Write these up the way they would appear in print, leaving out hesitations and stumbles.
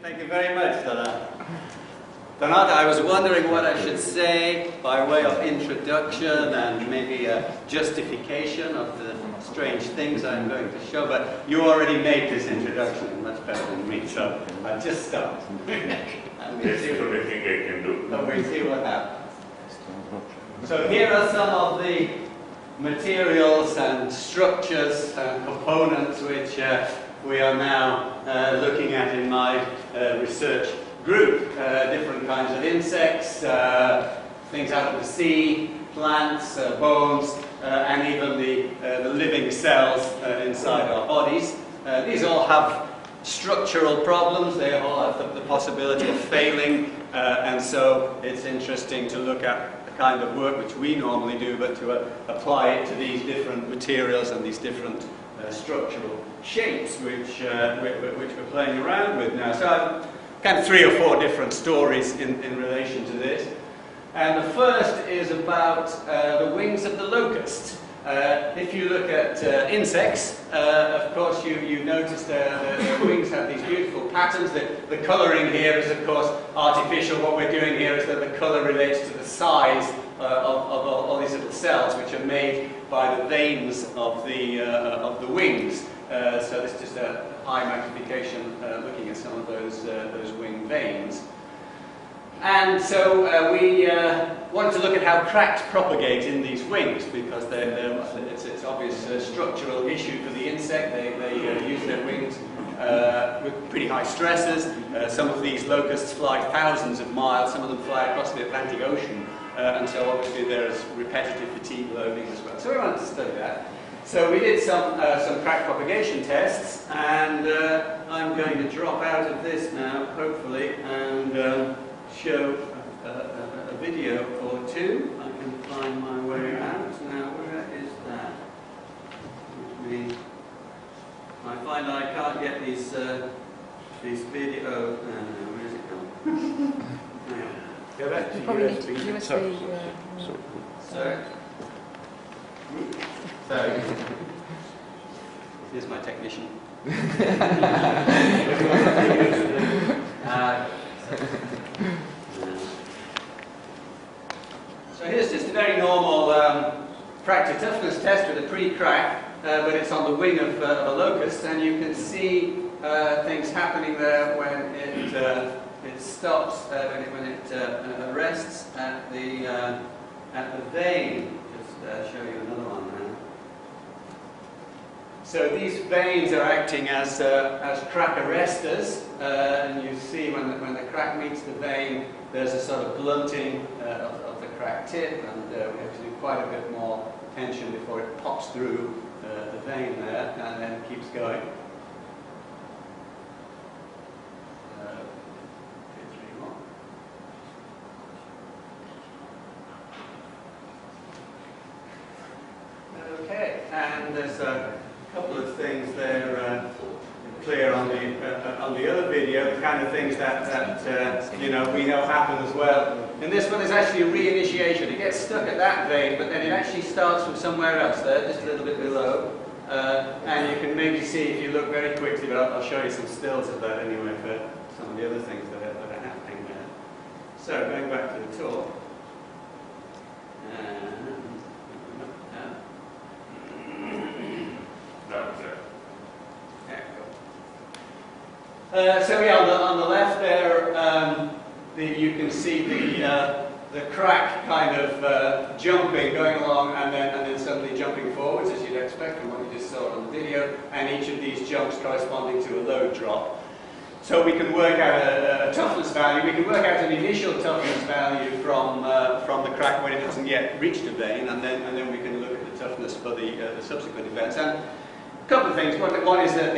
Thank you very much, Donato, I was wondering what I should say by way of introduction and maybe a justification of the strange things I'm going to show, but you already made this introduction much better than me, so I'll just start. That's the only thing I can do. So we see what happens. So here are some of the materials and structures and components which we are now looking at in my research group. Different kinds of insects, things out of the sea, plants, bones, and even the living cells inside our bodies. These all have structural problems, they all have the possibility of failing, and so it's interesting to look at the kind of work which we normally do, but to apply it to these different materials and these different structural shapes which we're playing around with now. So I've kind of 3 or 4 different stories in relation to this. And the first is about the wings of the locust. If you look at insects, of course you notice their wings have these beautiful patterns. The colouring here is of course artificial. What we're doing here is that the colour relates to the size of all these little cells which are made by the veins of the wings. So this is just a high magnification looking at some of those wing veins. And so we wanted to look at how cracks propagate in these wings, because it's obvious a structural issue for the insect. They use their wings with pretty high stresses. Some of these locusts fly thousands of miles, some of them fly across the Atlantic Ocean, and so obviously there's repetitive fatigue loading as well. So we wanted to study that. So we did some crack propagation tests, and I'm going to drop out of this now, hopefully, and show a video or two. I can find my way out. Now, where is that? I find I can't get these video. Where is it gone? Go back to USB. So, here's my technician. So here's just a very normal fracture toughness test with a pre-crack, but it's on the wing of a locust, and you can see things happening there when it stops, when it arrests at the vein. Just show you another one now. So these veins are acting as crack arresters, and you see when the crack meets the vein, there's a sort of blunting of the crack tip, and we have to do quite a bit more tension before it pops through the vein there, and then keeps going. Okay, and there's a couple of things there clear on the other video, the kind of things that you know, we know happen as well. In this one, there's actually a reinitiation. It gets stuck at that vein, but then it actually starts from somewhere else there, just a little bit below. And you can maybe see if you look very quickly, but I'll show you some stills of that anyway for some of the other things that are happening there. So going back to the talk. So yeah, on the left there, you can see the crack kind of jumping, going along, and then suddenly jumping forwards, as you'd expect from what you just saw on the video, and each of these jumps corresponding to a load drop. So we can work out a toughness value. We can work out an initial toughness value from the crack when it hasn't yet reached a vein, and then we can look at the toughness for the subsequent events. And a couple of things. One is that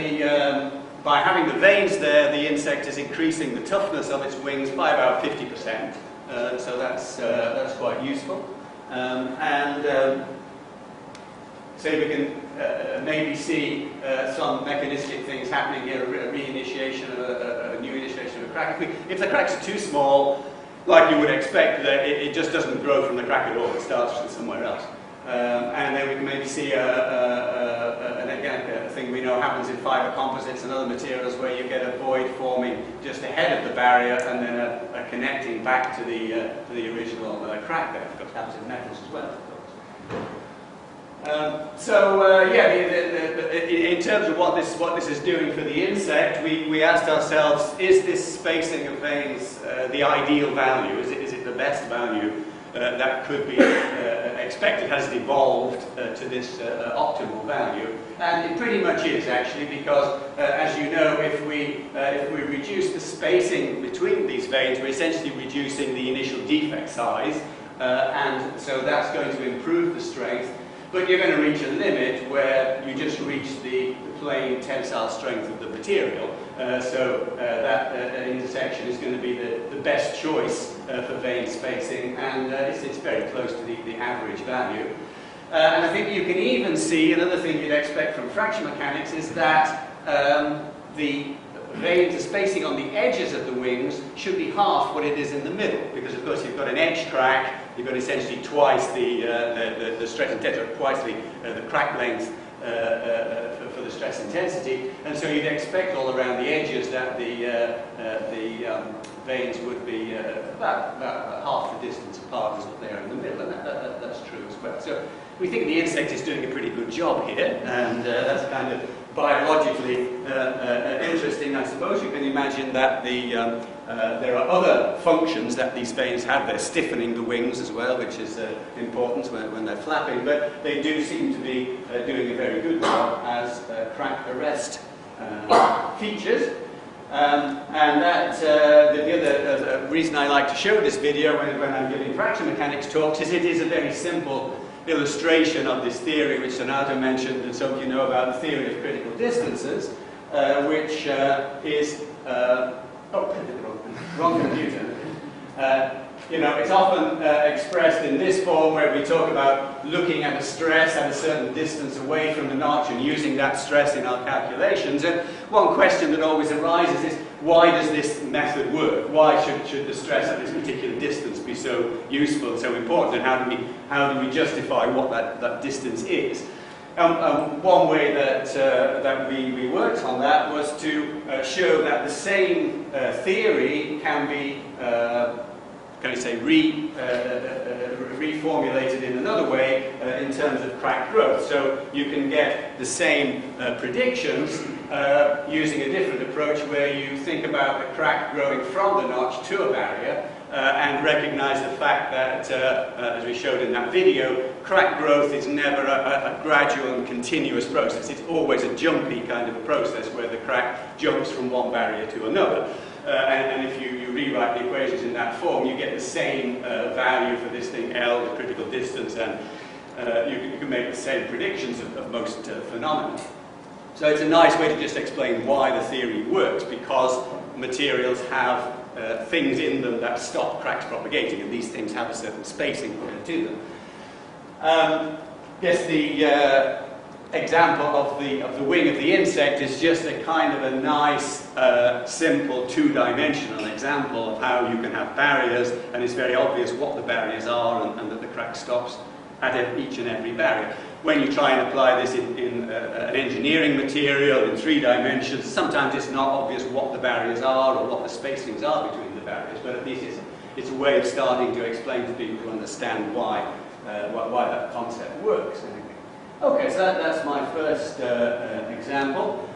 by having the veins there, the insect is increasing the toughness of its wings by about 50%. So that's quite useful. So we can maybe see some mechanistic things happening here, a reinitiation of a new initiation of a crack. If the cracks are too small, like you would expect, that it just doesn't grow from the crack at all. It starts from somewhere else. And then we can maybe see a thing we know happens in fibre composites and other materials where you get a void forming just ahead of the barrier and then a connecting back to the original crack there. Of course, it happens in metals as well, of course. In terms of what this is doing for the insect, we asked ourselves, is this spacing of veins the ideal value? Is it the best value that could be expected? Has it evolved to this optimal value? And it pretty much is, actually, because as you know, if we reduce the spacing between these veins, we're essentially reducing the initial defect size, and so that's going to improve the strength. But you're going to reach a limit where you just reach the plain tensile strength of the material. That intersection is going to be the best choice for vein spacing, and it's very close to the average value. And I think you can even see, another thing you'd expect from fraction mechanics is that the spacing on the edges of the wings should be half what it is in the middle, because of course you've got an edge crack, you've got essentially twice the stress intensity, twice the crack length for the stress intensity, and so you'd expect all around the edges that the veins would be about half the distance apart as what they are in the middle, and that's true as well. So we think the insect is doing a pretty good job here, and that's kind of biologically interesting. I suppose you can imagine that there are other functions that these veins have. They're stiffening the wings as well, which is important when they're flapping, but they do seem to be doing a very good job as crack arrest features. And that the other reason I like to show this video when I'm giving fraction mechanics talks is it is a very simple illustration of this theory which Donato mentioned, and some of you know about the theory of critical distances, which is wrong computer. It's often expressed in this form where we talk about looking at a stress at a certain distance away from the notch and using that stress in our calculations. And one question that always arises is, why does this method work? Why should the stress at this particular distance be so useful and so important? And how do we justify what that distance is? One way that we worked on that was to show that the same theory can be reformulated in another way in terms of crack growth. So you can get the same predictions using a different approach where you think about the crack growing from the notch to a barrier and recognize the fact that, as we showed in that video, crack growth is never a gradual and continuous process. It's always a jumpy kind of a process where the crack jumps from one barrier to another. And if you rewrite the equations in that form, you get the same value for this thing, L, the critical distance, and you can make the same predictions of most phenomena. So it's a nice way to just explain why the theory works, because materials have things in them that stop cracks propagating, and these things have a certain spacing to them. Yes, the example of the wing of the insect is just a kind of a nice, simple, two-dimensional example of how you can have barriers, and it's very obvious what the barriers are and that the crack stops at each and every barrier. When you try and apply this in an engineering material in 3 dimensions, sometimes it's not obvious what the barriers are or what the spacings are between the barriers, but at least it's a way of starting to explain to people to understand why that concept works. Okay, so that's my first example.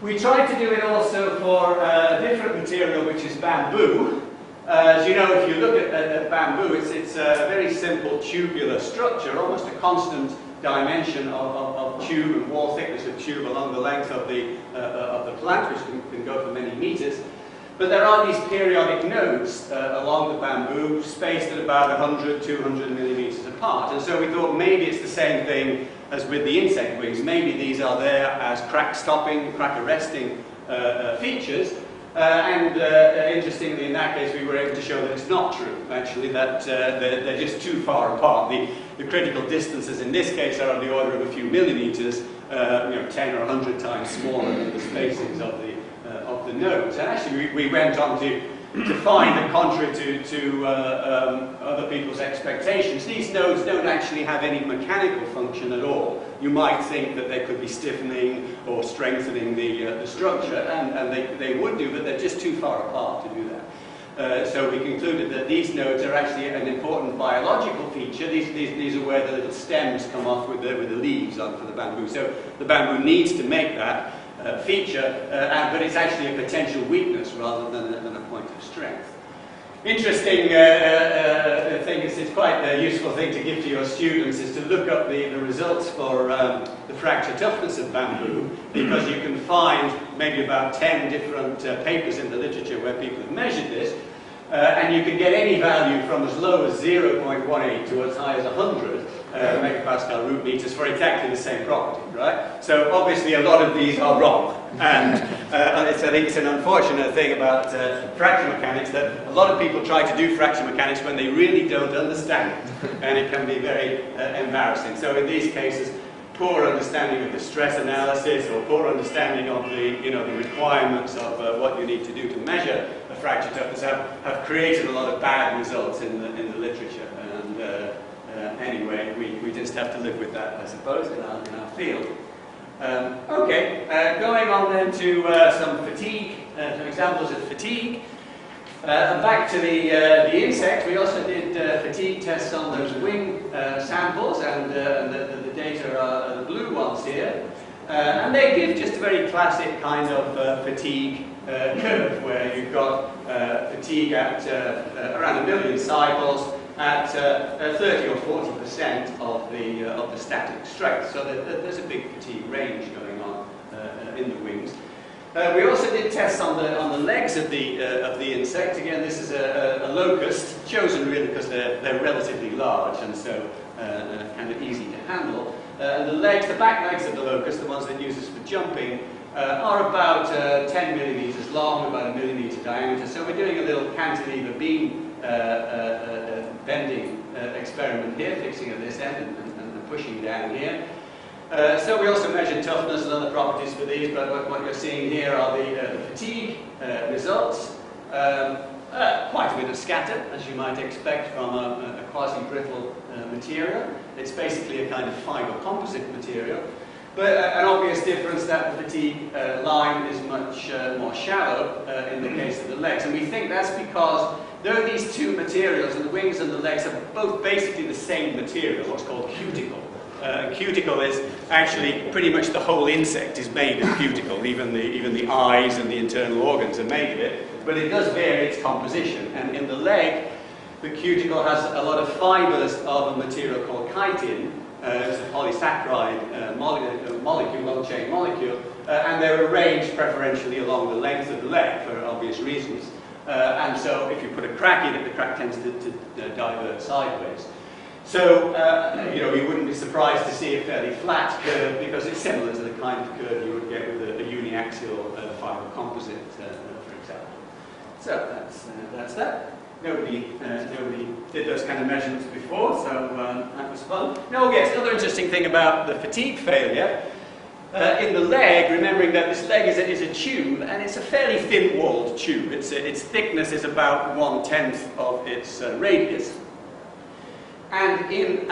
We tried to do it also for a different material, which is bamboo. As you know, if you look at bamboo, it's a very simple tubular structure, almost a constant dimension of tube and wall thickness of tube along the length of the plant, which can go for many meters. But there are these periodic nodes along the bamboo, spaced at about 100, 200 millimeters apart. And so we thought maybe it's the same thing as with the insect wings. Maybe these are there as crack stopping, crack arresting features. Interestingly, in that case, we were able to show that it's not true, actually, that they're just too far apart. The critical distances in this case are on the order of a few millimeters, 10 or 100 times smaller than the spacings of the nodes. And actually, we went on to to find that contrary to other people's expectations, these nodes don't actually have any mechanical function at all. You might think that they could be stiffening or strengthening the structure, and they would do, but they're just too far apart to do that. So we concluded that these nodes are actually an important biological feature. These are where the little stems come off with the leaves on for the bamboo. So the bamboo needs to make that feature, but it's actually a potential weakness rather than a point of strength. Interesting thing is, it's quite a useful thing to give to your students, is to look up the results for the fracture toughness of bamboo, because you can find maybe about 10 different papers in the literature where people have measured this, and you can get any value from as low as 0.18 to as high as 100 megapascal root meters for exactly the same property, right? So obviously a lot of these are wrong, and I think it's an unfortunate thing about fracture mechanics that a lot of people try to do fracture mechanics when they really don't understand it, and it can be very embarrassing. So in these cases, poor understanding of the stress analysis or poor understanding of the requirements of what you need to do to measure a fracture toughness have created a lot of bad results in the literature. And anyway, we just have to live with that, I suppose, in our field. Going on then to some fatigue, some examples of fatigue. Back to the insect, we also did fatigue tests on those wing samples, and the data are the blue ones here. And they give just a very classic kind of fatigue curve, where you've got fatigue at around 1 million cycles at 30 or 40% of the static strength. So there's a big fatigue range going on in the wings. We also did tests on the legs of the insect. Again, this is a locust, chosen really because they're relatively large and so kind of easy to handle. And the back legs of the locust, the ones that uses for jumping, are about 10 millimeters long, about 1 millimeter diameter. So we're doing a little cantilever beam bending experiment here, fixing at this end and pushing down here. So we also measured toughness and other properties for these, but what you're seeing here are the fatigue results. Quite a bit of scatter, as you might expect from a quasi-brittle material. It's basically a kind of fiber composite material. But an obvious difference that the fatigue line is much more shallow in the case of the legs. And we think that's because though these two materials, and the wings and the legs, are both basically the same material, what's called cuticle. Cuticle is actually pretty much the whole insect is made of cuticle. Even the eyes and the internal organs are made of it. But it does vary its composition. And in the leg, the cuticle has a lot of fibers of a material called chitin. It's a polysaccharide molecule, long-chain molecule, and they're arranged preferentially along the length of the leg for obvious reasons. And so if you put a crack in it, the crack tends to divert sideways. So, you wouldn't be surprised to see a fairly flat curve, because it's similar to the kind of curve you would get with a uniaxial fiber composite, for example. So that's that. Nobody did those kind of measurements before, so that was fun. Now, yes, another interesting thing about the fatigue failure, in the leg, remembering that this leg is a tube, and it's a fairly thin-walled tube. Its thickness is about 1/10 of its radius. And in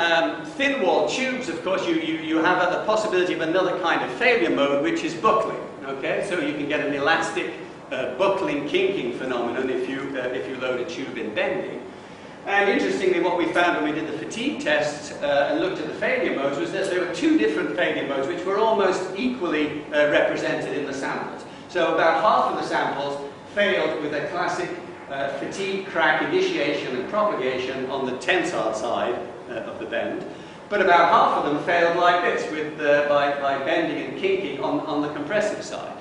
thin-walled tubes, of course, you have the possibility of another kind of failure mode, which is buckling. Okay, so you can get an elastic buckling, kinking phenomenon if you load a tube in bending. And interestingly, what we found when we did the fatigue tests and looked at the failure modes was that there were two different failure modes which were almost equally represented in the samples. So about half of the samples failed with a classic fatigue crack initiation and propagation on the tensile side of the bend, but about half of them failed like this, by bending and kinking on the compressive side.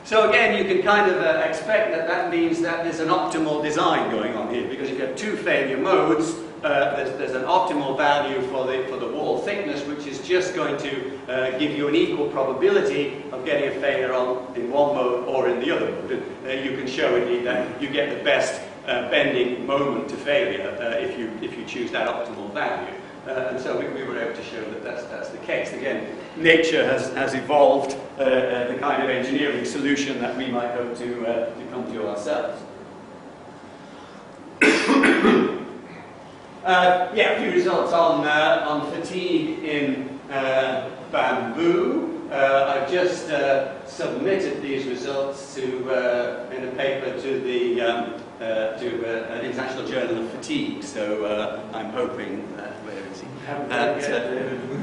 So again, you can kind of expect that means that there's an optimal design going on here, because if you have two failure modes, there's an optimal value for the wall thickness, which is just going to give you an equal probability of getting a failure in one mode or in the other mode. You can show indeed that you get the best bending moment to failure if you choose that optimal value. And so we were able to show that that's the case. Again, nature has evolved the kind of engineering solution that we might hope to come to ourselves. Yeah, a few results on fatigue in bamboo. I've just submitted these results to in a paper to the an International Journal of Fatigue. So I'm hoping that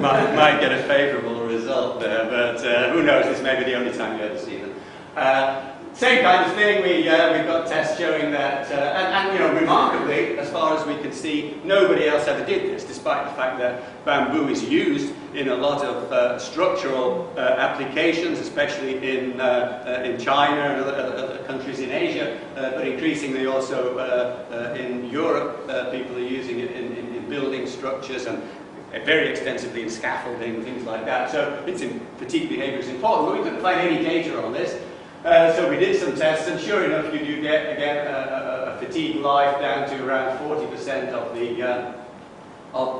might get a favourable result there. But who knows? This may be the only time you ever see them. Same kind of thing, we've got tests showing that, and you know, remarkably, as far as we can see, nobody else ever did this, despite the fact that bamboo is used in a lot of structural applications, especially in China and other countries in Asia, but increasingly also in Europe, people are using it in building structures and very extensively in scaffolding, things like that. So it's in fatigue behaviour is important, but we couldn't find any data on this. So we did some tests, and sure enough, you do get, again, a fatigue life down to around 40% of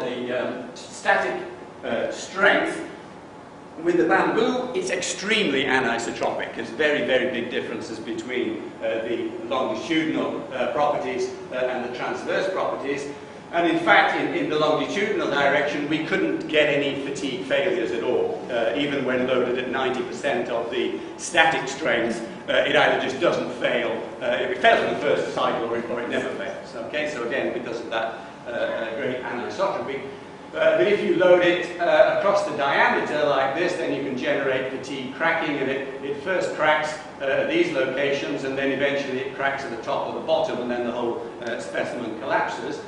the static strength. With the bamboo, it's extremely anisotropic. There's very, very big differences between the longitudinal properties and the transverse properties. And in fact, in the longitudinal direction, we couldn't get any fatigue failures at all. Even when loaded at 90% of the static strength, it either just doesn't fail, it fails on the first cycle, or it never fails. Okay, so again, because of that great anisotropy. But if you load it across the diameter like this, then you can generate fatigue cracking, and it first cracks at these locations, and then eventually it cracks at the top or the bottom, and then the whole specimen collapses.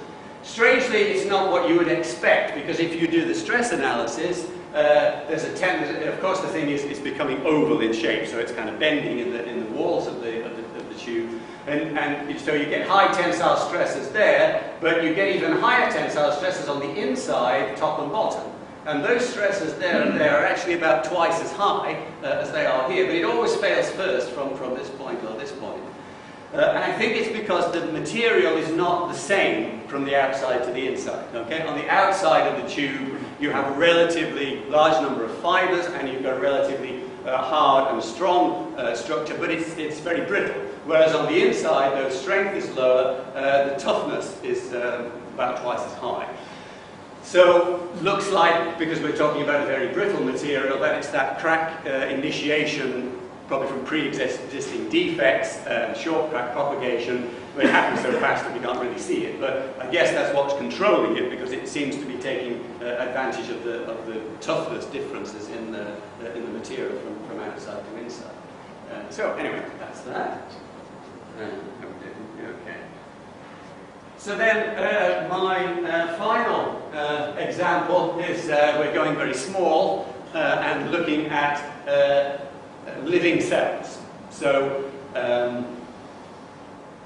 Strangely, it's not what you would expect, because if you do the stress analysis, there's a tendency, of course the thing is it's becoming oval in shape, so it's kind of bending in the walls of the tube, and so you get high tensile stresses there, but you get even higher tensile stresses on the inside, top and bottom. And those stresses there and there are actually about twice as high as they are here, but it always fails first from this point or this point. And I think it's because the material is not the same from the outside to the inside. Okay? On the outside of the tube, you have a relatively large number of fibers, and you've got a relatively hard and strong structure, but it's very brittle. Whereas on the inside, though strength is lower, the toughness is about twice as high. So, looks like, because we're talking about a very brittle material, that it's that crack initiation, probably from pre-existing defects, short crack propagation, but it happens so fast that we can't really see it. But I guess that's what's controlling it, because it seems to be taking advantage of the toughness differences in the material from outside to inside. So anyway, that's that. Okay. So then my final example is we're going very small and looking at living cells. So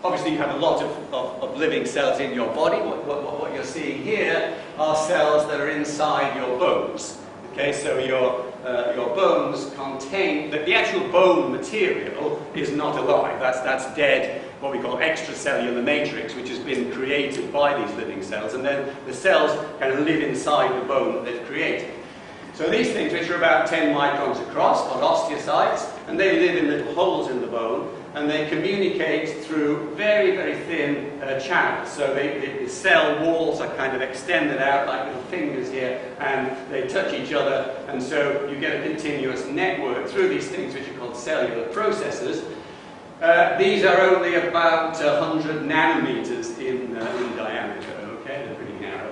obviously you have a lot of living cells in your body. What you're seeing here are cells that are inside your bones. Okay, so your bones contain, the actual bone material is not alive. That's dead, what we call extracellular matrix, which has been created by these living cells, and then the cells kind of live inside the bone that they've created. So these things, which are about 10 microns across, are osteocytes, and they live in little holes in the bone, and they communicate through very, very thin channels. So the cell walls are kind of extended out like little fingers here, and they touch each other, and so you get a continuous network through these things, which are called cellular processes. These are only about 100 nanometers in diameter, okay? They're pretty narrow.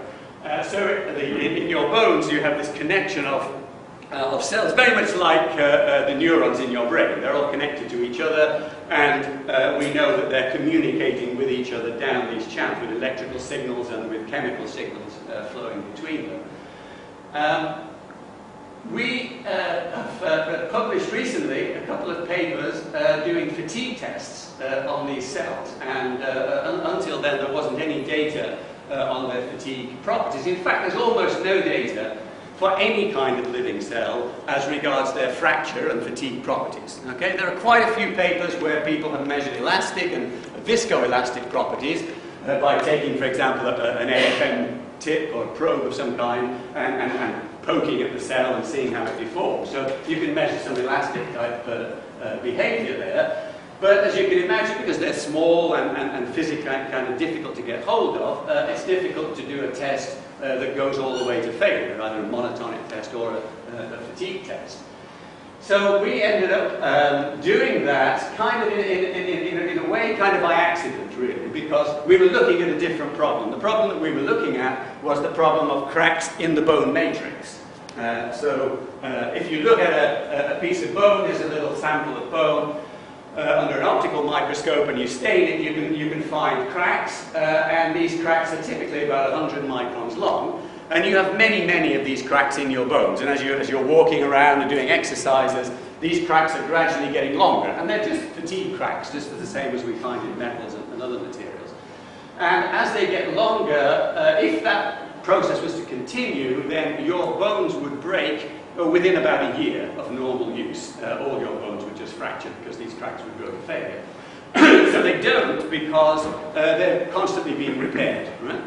So in your bones you have this connection of cells, very much like the neurons in your brain. They're all connected to each other, and we know that they're communicating with each other down these channels with electrical signals and with chemical signals flowing between them. We have published recently a couple of papers doing fatigue tests on these cells, and until then there wasn't any data on their fatigue properties. In fact, there's almost no data for any kind of living cell as regards their fracture and fatigue properties. Okay? There are quite a few papers where people have measured elastic and viscoelastic properties by taking, for example, an AFM tip or a probe of some kind and poking at the cell and seeing how it deforms. So you can measure some elastic type behavior there. But as you can imagine, because they're small and physically kind of difficult to get hold of, it's difficult to do a test that goes all the way to failure, either a monotonic test or a fatigue test. So we ended up doing that kind of in a way, kind of by accident, really, because we were looking at a different problem. The problem that we were looking at was the problem of cracks in the bone matrix. If you look at a piece of bone, there's a little sample of bone under an optical microscope, and you stain it, you can find cracks, and these cracks are typically about 100 microns long. And you have many, many of these cracks in your bones. And as you're walking around and doing exercises, these cracks are gradually getting longer. And they're just fatigue cracks, just the same as we find in metals and other materials. And as they get longer, if that process was to continue, then your bones would break within about a year of normal use. All your bones would just fracture because these cracks would go to failure. So they don't, because they're constantly being repaired, right?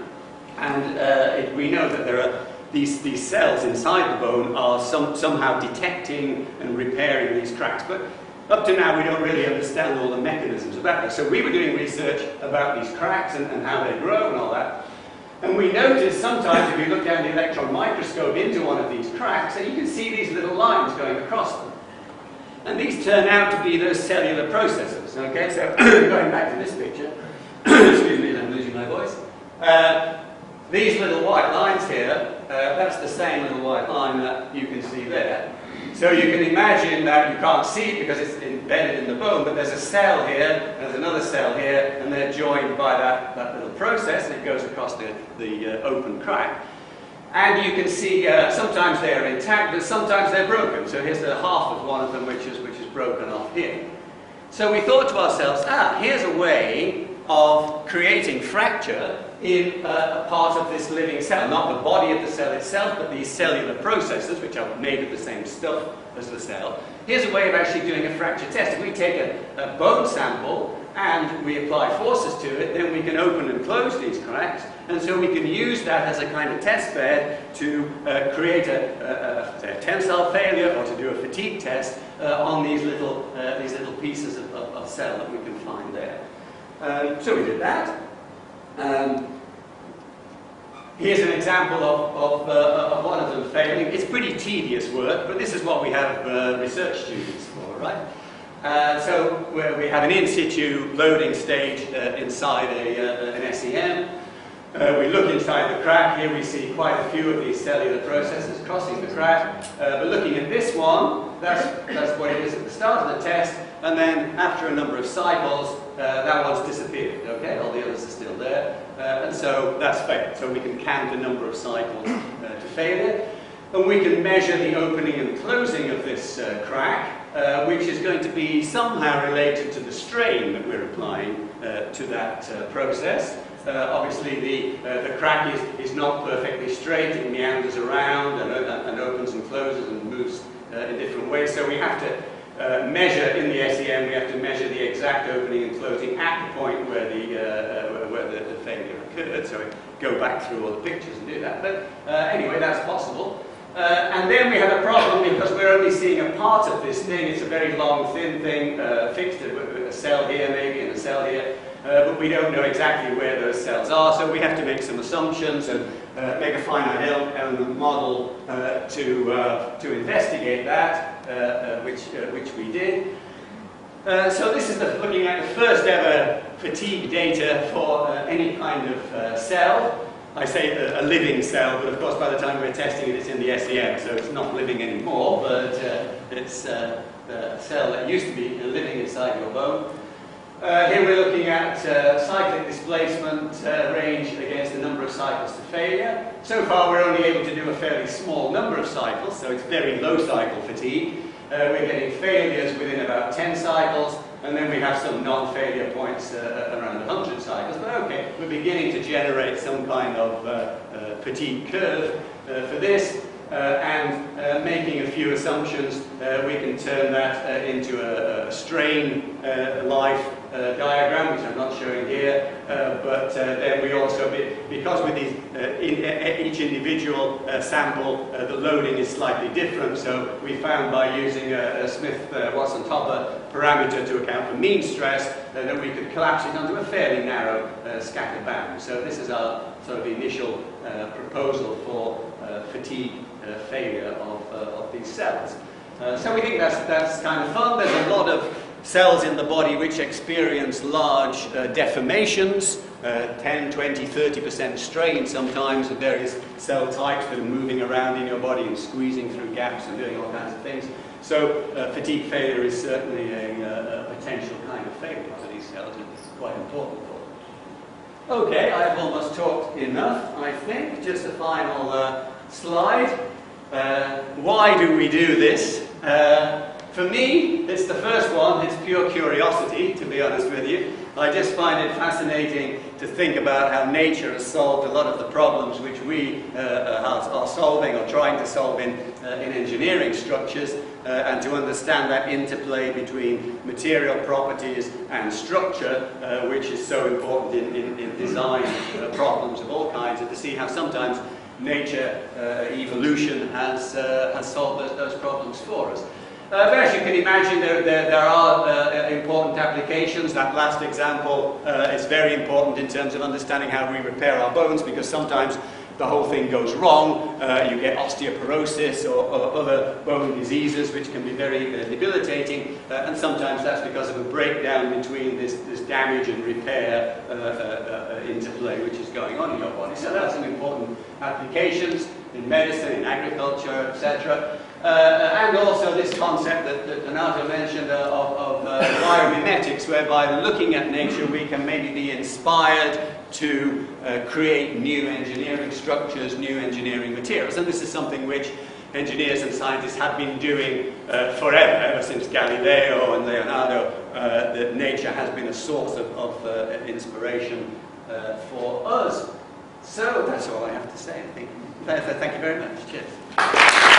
And we know that there are these cells inside the bone are somehow detecting and repairing these cracks. But up to now, we don't really understand all the mechanisms about this. So we were doing research about these cracks and how they grow and all that. And we noticed sometimes, if you look down the electron microscope into one of these cracks, that you can see these little lines going across them. And these turn out to be those cellular processes. Okay, so going back to this picture, excuse me, I'm losing my voice. These little white lines here, that's the same little white line that you can see there. So you can imagine that you can't see it because it's embedded in the bone, but there's a cell here, there's another cell here, and they're joined by that little process, and it goes across the open crack. And you can see sometimes they're intact, but sometimes they're broken. So here's the half of one of them which is broken off here. So we thought to ourselves, here's a way of creating fracture in a part of this living cell, not the body of the cell itself, but these cellular processes, which are made of the same stuff as the cell. Here's a way of actually doing a fracture test. If we take a bone sample and we apply forces to it, then we can open and close these cracks, and so we can use that as a kind of test bed to create a tensile failure or to do a fatigue test on these little pieces of cell that we can find there. So we did that. Here's an example of one of them failing. It's pretty tedious work, but this is what we have research students for, right? So we have an in situ loading stage inside an SEM. We look inside the crack. Here we see quite a few of these cellular processes crossing the crack. But looking at this one, that's what it is at the start of the test. And then after a number of cycles, that one's disappeared. Okay, all the others are still there. And so that's failed. So we can count the number of cycles to failure. And we can measure the opening and closing of this crack, which is going to be somehow related to the strain that we're applying to that process. Obviously, the crack is not perfectly straight. It meanders around and opens and closes and moves in different ways. So we have to measure in the SEM. We have to measure the exact opening and closing at the point where the failure occurred. So we go back through all the pictures and do that. But anyway, that's possible. And then we have a problem because we're only seeing a part of this thing. It's a very long, thin thing, fixed with a cell here maybe and a cell here. But we don't know exactly where those cells are, so we have to make some assumptions and make a finite element model to investigate that, which we did. So this is looking at the first ever fatigue data for any kind of cell. I say a living cell, but of course by the time we're testing it, it's in the SEM, so it's not living anymore, but it's a cell that used to be living inside your bone. Here we're looking at cyclic displacement range against the number of cycles to failure. So far we're only able to do a fairly small number of cycles, so it's very low cycle fatigue. We're getting failures within about 10 cycles, and then we have some non-failure points around 100 cycles. But okay, we're beginning to generate some kind of fatigue curve for this. And making a few assumptions, we can turn that into a strain life diagram, which I'm not showing here, but then we also, because with these, each individual sample, the loading is slightly different, so we found by using a Smith-Watson-Topper parameter to account for mean stress that we could collapse it onto a fairly narrow scatter band. So this is our sort of initial proposal for fatigue failure of these cells. So we think that's kind of fun. There's a lot of cells in the body which experience large deformations, 10, 20, 30% strain sometimes of various cell types that are moving around in your body and squeezing through gaps and doing all kinds of things. So fatigue failure is certainly a potential kind of failure for these cells, and it's quite important for them. Okay, I've almost talked enough, I think. Just a final slide. Why do we do this? For me, it's the first one. It's pure curiosity, to be honest with you. I just find it fascinating to think about how nature has solved a lot of the problems which we are solving or trying to solve in engineering structures, and to understand that interplay between material properties and structure, which is so important in design problems of all kinds, and to see how sometimes nature, evolution has solved those problems for us. But as you can imagine, there are important applications. That last example is very important in terms of understanding how we repair our bones, because sometimes the whole thing goes wrong. You get osteoporosis or other bone diseases which can be very debilitating, and sometimes that's because of a breakdown between this damage and repair interplay which is going on in your body. So that's some important applications in medicine, in agriculture, etc. And also this concept that Donato mentioned of biomimetics, whereby looking at nature we can maybe be inspired to create new engineering structures, new engineering materials. And this is something which engineers and scientists have been doing forever, ever since Galileo and Leonardo, that nature has been a source of inspiration for us. So that's all I have to say, I think. Thank you very much. Cheers.